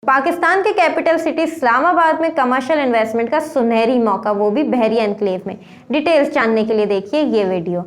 पाकिस्तान के capital city Islamabad में commercial investment का सुनहरी मौका, वो भी बहरिया एनक्लेव में। डिटेल्स जानने के लिए देखिए ये वीडियो।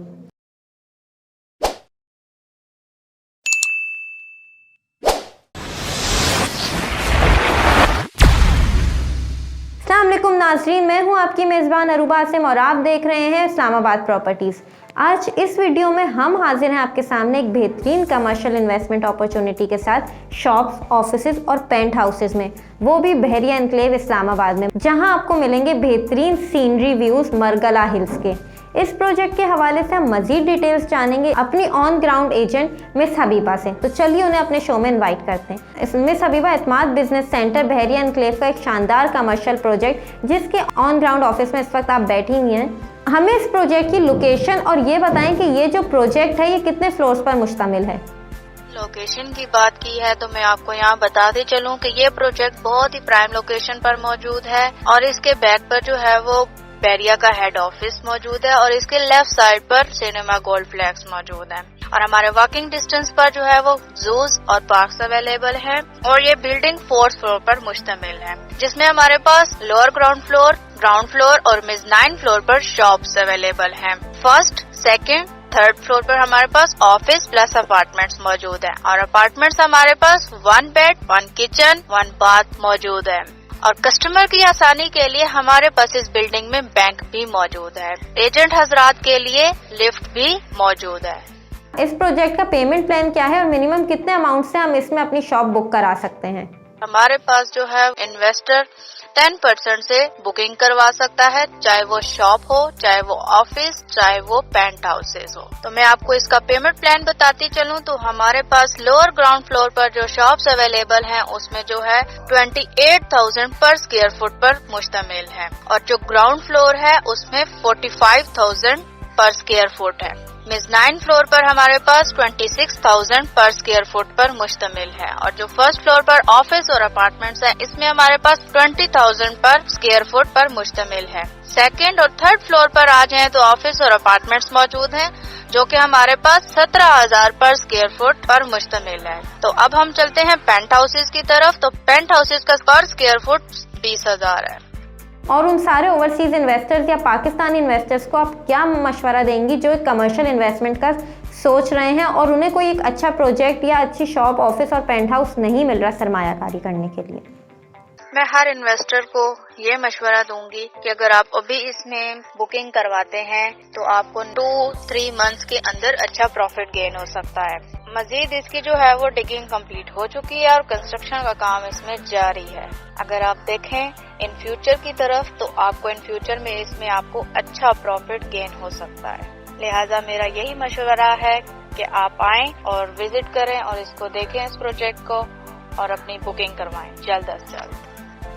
अस्सलाम वालेकुम नाज़रीन, मैं हूं आपकी मेज़बान अरूबा आसिम और आप देख रहे हैं इस्लामाबाद प्रॉपर्टीज़। आज इस वीडियो में हम हाजिर हैं आपके सामने एक बेहतरीन कमर्शियल इन्वेस्टमेंट अपॉर्चुनिटी के साथ शॉप्स, ऑफिसेज और पेंट हाउसेज में, वो भी बहरिया एनक्लेव इस्लामाबाद में, जहां आपको मिलेंगे बेहतरीन सीनरी व्यूज मरगला हिल्स के। इस प्रोजेक्ट के हवाले से हम मजीद डिटेल्स जानेंगे अपनी on ground agent miss Habiba से। तो चलिए उन्हें अपने शो में इनवाइट करते हैं। मिस हबीबा, एतमाद बिजनेस सेंटर बहरिया एनक्लेव का एक शानदार कमर्शियल प्रोजेक्ट जिसके ऑन ग्राउंड ऑफिस में इस वक्त आप बैठी हुई हैं, हमें इस प्रोजेक्ट की लोकेशन और ये बताएं कि ये जो प्रोजेक्ट है ये कितने फ्लोर्स पर मुश्तमिल है। लोकेशन की बात की है तो मैं आपको यहाँ बताते चलूँ कि ये प्रोजेक्ट बहुत ही प्राइम लोकेशन पर मौजूद है और इसके बैक पर जो है वो बहरिया का हेड ऑफिस मौजूद है और इसके लेफ्ट साइड पर सिनेमा गोल्ड फ्लैक्स मौजूद है और हमारे वॉकिंग डिस्टेंस पर जो है वो जूस और पार्क्स अवेलेबल है और ये बिल्डिंग 4th फ्लोर पर मुश्तमिल है, जिसमें हमारे पास लोअर ग्राउंड फ्लोर और मेज़नाइन फ्लोर पर शॉप्स अवेलेबल हैं। फर्स्ट, सेकंड, थर्ड फ्लोर पर हमारे पास ऑफिस प्लस अपार्टमेंट्स मौजूद है और अपार्टमेंट्स हमारे पास 1 बेड 1 किचन 1 बाथ मौजूद है और कस्टमर की आसानी के लिए हमारे पास इस बिल्डिंग में बैंक भी मौजूद है। एजेंट हजरात के लिए लिफ्ट भी मौजूद है। इस प्रोजेक्ट का पेमेंट प्लान क्या है और मिनिमम कितने अमाउंट से हम इसमें अपनी शॉप बुक करा सकते हैं? हमारे पास जो है इन्वेस्टर 10% से बुकिंग करवा सकता है, चाहे वो शॉप हो, चाहे वो ऑफिस, चाहे वो पेंट हाउसेस हो। तो मैं आपको इसका पेमेंट प्लान बताती चलूं तो हमारे पास लोअर ग्राउंड फ्लोर पर जो शॉप्स अवेलेबल हैं उसमें जो है 28,000 पर स्क्वायर फुट पर मुश्तमिल है और जो ग्राउंड फ्लोर है उसमें 45,000 पर स्क्वायर फुट है। मेज़नाइन फ्लोर पर हमारे पास 26,000 पर स्क्वायर फुट पर मुश्तमिल है और जो फर्स्ट फ्लोर पर ऑफिस और अपार्टमेंट्स है इसमें हमारे पास 20,000 पर स्क्वायर फुट पर मुश्तमिल है। सेकंड और थर्ड फ्लोर पर आ जाएं तो ऑफिस और अपार्टमेंट्स मौजूद हैं जो कि हमारे पास 17,000 पर स्क्वायर फुट पर मुश्तमिल है। तो अब हम चलते हैं पेंट हाउसेज की तरफ। तो पेंट हाउसेज का पर स्क्वायर फुट 20,000 है। और उन सारे ओवरसीज इन्वेस्टर्स या पाकिस्तानी इन्वेस्टर्स को आप क्या मशवरा देंगी जो एक कमर्शियल इन्वेस्टमेंट का सोच रहे हैं और उन्हें कोई एक अच्छा प्रोजेक्ट या अच्छी शॉप, ऑफिस और पेंट हाउस नहीं मिल रहा सरमायाकारी करने के लिए? मैं हर इन्वेस्टर को ये मशवरा दूंगी कि अगर आप अभी इसमें बुकिंग करवाते हैं तो आपको 2-3 मंथ्स के अंदर अच्छा प्रॉफिट गेन हो सकता है। मजीद इसकी जो है वो डिगिंग कंप्लीट हो चुकी है और कंस्ट्रक्शन का काम इसमें जारी है। अगर आप देखें इन फ्यूचर की तरफ तो आपको इन फ्यूचर में इसमें आपको अच्छा प्रॉफिट गेन हो सकता है। लिहाजा मेरा यही मशवरा है कि आप आएं और विजिट करें और इसको देखें, इस प्रोजेक्ट को, और अपनी बुकिंग करवाएं जल्द अज जल्द।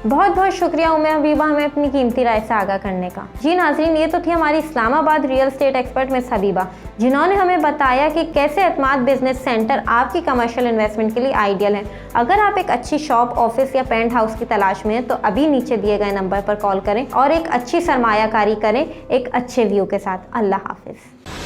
बहुत बहुत शुक्रिया उम्मे हबीबा हमें अपनी कीमती राय से आगाह करने का। जी नाज़रीन, ये तो थी हमारी Islamabad real estate expert miss Habiba, जिन्होंने हमें बताया कि कैसे एतमाद बिजनेस सेंटर आपकी कमर्शियल इन्वेस्टमेंट के लिए आइडियल है। अगर आप एक अच्छी शॉप, ऑफिस या पेंट हाउस की तलाश में हैं तो अभी नीचे दिए गए नंबर पर कॉल करें और एक अच्छी सरमायाकारी करें एक अच्छे व्यू के साथ। अल्लाह हाफिज।